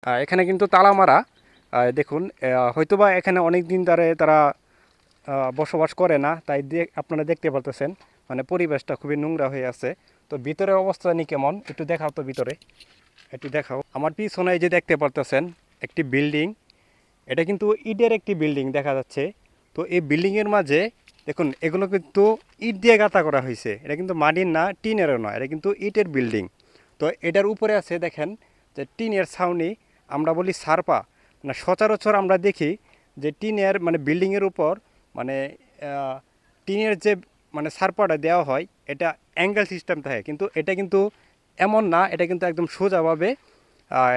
এখানে কিন্তু তালা মারা। দেখুন, হয়তোবা এখানে অনেক দিন ধরে তারা বসবাস করে না, তাই আপনারা দেখতে পারতেছেন মানে পরিবেশটা খুবই নোংরা হয়ে আছে। তো ভিতরের অবস্থা নিয়ে কেমন একটু দেখাও তো, ভিতরে একটু দেখাও। আমার পিছনে এই যে দেখতে পারতেছেন একটি বিল্ডিং, এটা কিন্তু ইটের একটি বিল্ডিং দেখা যাচ্ছে। তো এই বিল্ডিংয়ের মাঝে দেখুন এগুলো কিন্তু ইট দিয়ে গাঁথা করা হয়েছে, এটা কিন্তু মাটির না, টিনেরও নয়, এটা কিন্তু ইটের বিল্ডিং। তো এটার উপরে আছে দেখেন যে টিনের ছাউনি, আমরা বলি সারপা। মানে সচরাচর আমরা দেখি যে টিনের মানে বিল্ডিংয়ের উপর মানে টিনের যে মানে সারপাটা দেওয়া হয় এটা অ্যাঙ্গেল সিস্টেম থাকে, কিন্তু এটা কিন্তু এমন না, এটা কিন্তু একদম সোজাভাবে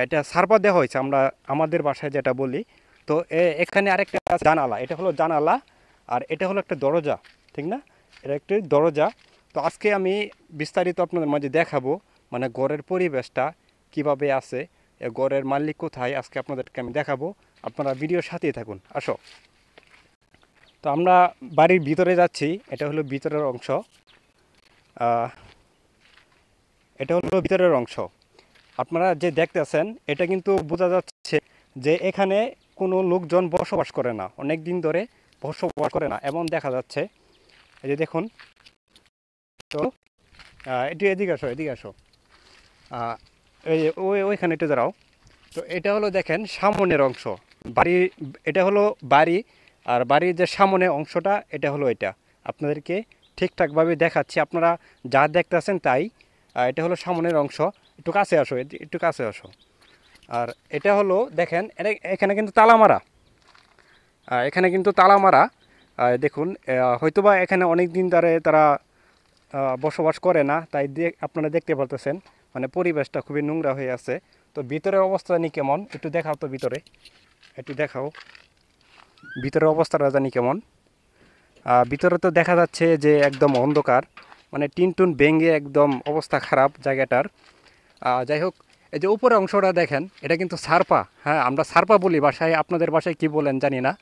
এটা সারপা দেওয়া হয়েছে, আমরা আমাদের বাসায় যেটা বলি। তো এখানে আরেকটা আছে জানালা, এটা হলো জানালা, আর এটা হলো একটা দরজা, ঠিক না? এটা একটি দরজা। তো আজকে আমি বিস্তারিত আপনাদের মাঝে দেখাবো মানে গড়ের পরিবেশটা কিভাবে আছে, গড়ের মালিক কোথায়, আজকে আপনাদেরকে আমি দেখাবো। আপনারা ভিডিওর সাথেই থাকুন, আসো। তো আমরা বাড়ির ভিতরে যাচ্ছি, এটা হলো ভিতরের অংশ। আহ, এটা হলো ভিতরের অংশ। আপনারা যে দেখতেছেন এটা কিন্তু বোঝা যাচ্ছে যে এখানে কোনো লোকজন বসবাস করে না, অনেক দিন ধরে বসবাস করে না এমন দেখা যাচ্ছে। এই যে দেখুন। তো একটু এদিকে আসো, এদিকে আসো। আহ, এই যে ওইখানে একটু দাঁড়াও। তো এটা হলো দেখেন সামনের অংশ বাড়ি, এটা হলো বাড়ি। আর বাড়ির যে সামনে অংশটা এটা হলো এটা, আপনাদেরকে ঠিকঠাকভাবে দেখাচ্ছি, আপনারা যা দেখতেছেন তাই। এটা হলো সামনের অংশ। একটু কাছে আসো, একটু কাছে আসো। আর এটা হলো দেখেন, এখানে কিন্তু তালা মারা। এখানে কিন্তু তালা মারা। দেখুন, হয়তোবা এখানে অনেক দিন ধরে তারা বসবাস করে না, তাই আপনারা দেখতে পারতেছেন মানে পরিবেশটা খুবই নোংরা হয়ে আছে। তো ভিতরের অবস্থা নিয়ে কেমন একটু দেখাও তো, ভিতরে একটু দেখাও ভিতরের অবস্থাটা জানি কেমন। ভিতরে তো দেখা যাচ্ছে যে একদম অন্ধকার, মানে টিন টুন ভেঙে একদম অবস্থা খারাপ জায়গাটার। যাই হোক, এই যে উপরে অংশটা দেখেন এটা কিন্তু সারপা। হ্যাঁ, আমরা সারপা বলি বাসায়, আপনাদের বাসায় কি বলেন জানি না,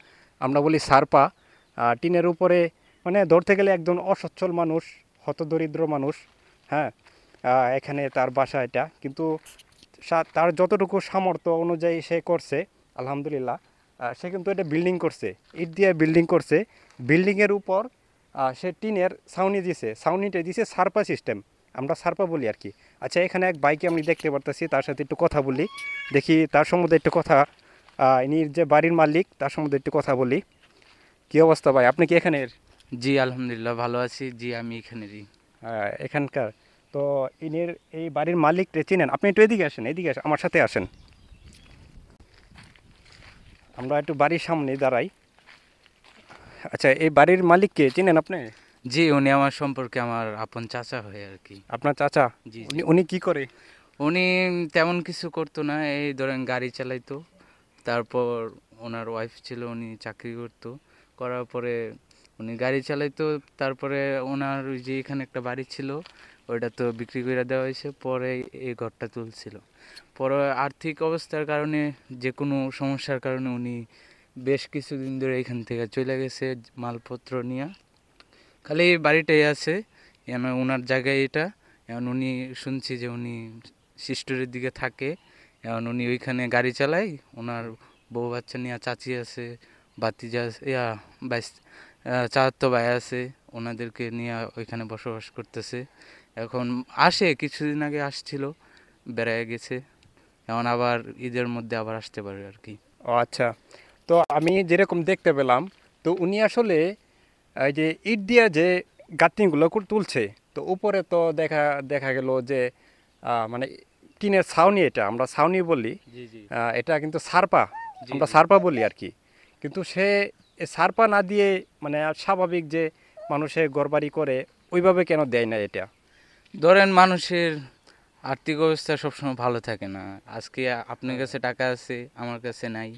আমরা বলি সারপা। টিনের উপরে মানে ধরতে গেলে একজন অসচ্ছল মানুষ, হতদরিদ্র মানুষ। হ্যাঁ, এখানে তার বাসা এটা, কিন্তু তার যতটুকু সামর্থ্য অনুযায়ী সে করছে, আলহামদুলিল্লাহ। সে কিন্তু এটা বিল্ডিং করছে, ইট দিয়ে বিল্ডিং করছে। বিল্ডিংয়ের উপর সে টিনের ছাউনি দিছে, ছাউনিটা দিছে সারপা সিস্টেম, আমরা সারপা বলি আর কি। আচ্ছা, এখানে এক বাইকে আমি দেখতে পারতেছি, তার সাথে একটু কথা বলি, দেখি তার সম্বন্ধে একটু কথা। ইনি যে বাড়ির মালিক তার সম্বন্ধে একটু কথা বলি। কী অবস্থা ভাই, আপনি কি এখানের? জি, আলহামদুলিল্লাহ ভালো আছি। জি, আমি এখানেরই। এখানকার। তো ইনির এই বাড়ির মালিককে চিনেন? আপনি একটু এদিকে আসেন, এদিকে আসেন, আমার সাথে আসেন। আমরা একটু বাড়ির সামনে দাঁড়াই। আচ্ছা, এই বাড়ির মালিককে চিনেন আপনি? জি, উনি আমার সম্পর্কে আমার আপন চাচা হয় আর কি। আপনার চাচা? জি, জি। উনি উনি কি করে? উনি তেমন কিছু করতো না, এই ধরেন গাড়ি চালাইতো। তারপর ওনার ওয়াইফ ছিল, উনি চাকরি করতো। করার পরে উনি গাড়ি চালাইতো। তারপরে ওনার ওই যে এখানে একটা বাড়ি ছিল, ওইটা তো বিক্রি করে দেওয়া হয়েছে। পরে এই ঘরটা তুলছিল। পরে আর্থিক অবস্থার কারণে, যে কোনো সমস্যার কারণে উনি বেশ কিছুদিন ধরে এখান থেকে চলে গেছে মালপত্র নিয়ে। খালি এই বাড়িটাই আছে, এখন ওনার জায়গায় এটা। এখন উনি শুনছি যে উনি শিষ্টরের দিকে থাকে। এখন উনি ওইখানে গাড়ি চালায়। ওনার বউ বাচ্চা নিয়ে চাচি আছে, ভাতিজা আছে, বাইশ চাচাতো ভাই আছে, ওনাদেরকে নিয়ে ওইখানে বসবাস করতেছে। এখন আসে, কিছুদিন আগে আসছিল, বেড়ায় গেছে। এখন আবার ঈদের মধ্যে আবার আসতে পারে আর কি। ও আচ্ছা। তো আমি যেরকম দেখতে পেলাম, তো উনি আসলে এই যে ইট দিয়ে যে গাঁথনিগুলো তুলছে, তো উপরে তো দেখা দেখা গেল যে মানে টিনের ছাউনি, এটা আমরা ছাউনি বলি। জি, জি। এটা কিন্তু সারপা, জি, আমরা জি। সারপা বলি আর কি। কিন্তু সে এ সারপা না দিয়ে মানে স্বাভাবিক যে মানুষে ঘরবাড়ি করে ওইভাবে কেন দেয় না এটা? ধরেন মানুষের আর্থিক অবস্থা সবসময় ভালো থাকে না। আজকে আপনার হ্যাঁ। কাছে টাকা আছে, আমার কাছে নাই।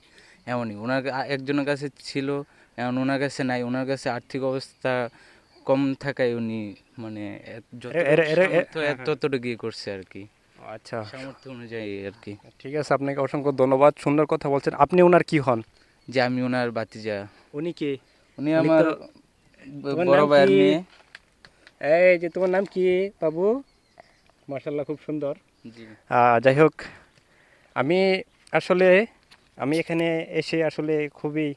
এমনই ওনার একজনের কাছে ছিল, এখন ওনার কাছে নাই। ওনার কাছে আর্থিক অবস্থা কম থাকায় উনি মানে যতটুকু সামর্থ্য হ্যাঁ, হ্যাঁ। ততটুকুই করছে আর কি। আচ্ছা, সামর্থ্য অনুযায়ী আর কি। ঠিক আছে, আপনাকে অসংখ্য ধন্যবাদ, সুন্দর কথা বলছেন। আপনি ওনার কি হন? যে আমি ওনার বাতিজা। উনি কি? উনি উনি আমার তো, তোমার বড় নাম কি? ভাইয়ের মেয়ে। এই যে তোমার নাম কি বাবু? মার্শাল্লাহ, খুব সুন্দর। জি। যাই হোক, আমি আসলে আমি এখানে এসে আসলে খুবই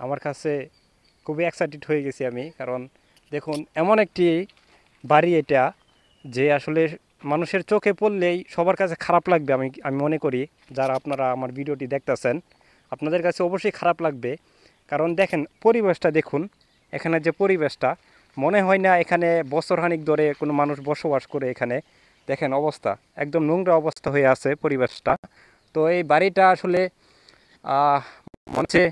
আমার কাছে খুবই এক্সাইটেড হয়ে গেছি আমি, কারণ দেখুন এমন একটি বাড়ি এটা যে আসলে মানুষের চোখে পড়লেই সবার কাছে খারাপ লাগবে, আমি আমি মনে করি। যারা আপনারা আমার ভিডিওটি দেখতেছেন আপনাদের কাছে অবশ্যই খারাপ লাগবে, কারণ দেখেন পরিবেশটা দেখুন, এখানে যে পরিবেশটা মনে হয় না এখানে বছরখানিক ধরে কোনো মানুষ বসবাস করে। এখানে দেখেন অবস্থা একদম নোংরা অবস্থা হয়ে আছে পরিবেশটা। তো এই বাড়িটা আসলে মনে হচ্ছে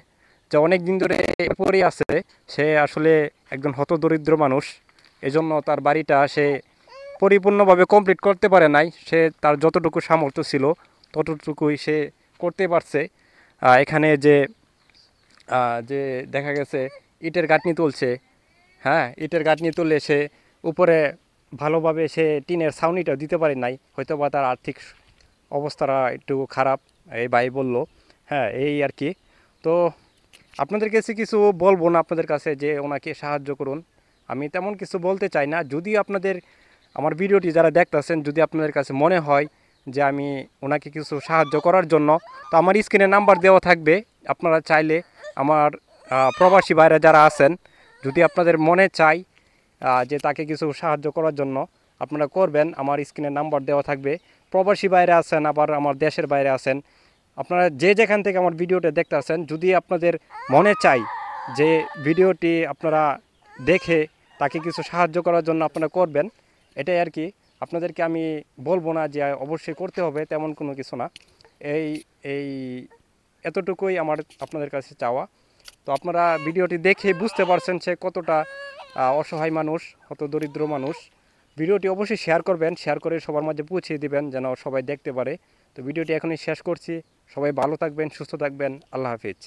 যে অনেক দিন ধরে পড়ে আছে। সে আসলে একজন হতদরিদ্র মানুষ, এজন্য তার বাড়িটা সে পরিপূর্ণভাবে কমপ্লিট করতে পারে নাই। সে তার যতটুকু সামর্থ্য ছিল ততটুকুই সে করতে পারছে। এখানে যে যে দেখা গেছে ইটের গাঁথনি তুলছে, হ্যাঁ ইটের গাঁথনি তুললে সে উপরে ভালোভাবে সে টিনের ছাউনিটা দিতে পারে নাই, হয়তো বা তার আর্থিক অবস্থাটা একটু খারাপ, এই ভাই বলল। হ্যাঁ এই আর কি। তো আপনাদের কাছে কিছু বলবো না আপনাদের কাছে যে ওনাকে সাহায্য করুন, আমি তেমন কিছু বলতে চাই না। যদি আপনাদের আমার ভিডিওটি যারা দেখতেছেন যদি আপনাদের কাছে মনে হয় যে আমি ওনাকে কিছু সাহায্য করার জন্য, তো আমার স্ক্রিনে নাম্বার দেওয়া থাকবে। আপনারা চাইলে আমার প্রবাসী ভাইরা যারা আছেন, যদি আপনাদের মনে চাই যে তাকে কিছু সাহায্য করার জন্য আপনারা করবেন, আমার স্ক্রিনে নাম্বার দেওয়া থাকবে। প্রবাসী বাইরে আছেন, আবার আমার দেশের বাইরে আছেন, আপনারা যে যেখান থেকে আমার ভিডিওটা দেখতে আছেন, যদি আপনাদের মনে চাই যে ভিডিওটি আপনারা দেখে তাকে কিছু সাহায্য করার জন্য আপনারা করবেন, এটাই আর কি। আপনাদেরকে আমি বলবো না যে অবশ্যই করতে হবে, তেমন কোনো কিছু না। এই এই এতটুকুই আমার আপনাদের কাছে চাওয়া। তো আপনারা ভিডিওটি দেখে বুঝতে পারছেন সে কতটা অসহায় মানুষ, কত দরিদ্র মানুষ। ভিডিওটি অবশ্যই শেয়ার করবেন, শেয়ার করে সবার মাঝে পৌঁছে দিবেন যেন সবাই দেখতে পারে। তো ভিডিওটি এখনই শেষ করছি। সবাই ভালো থাকবেন, সুস্থ থাকবেন। আল্লাহ হাফিজ।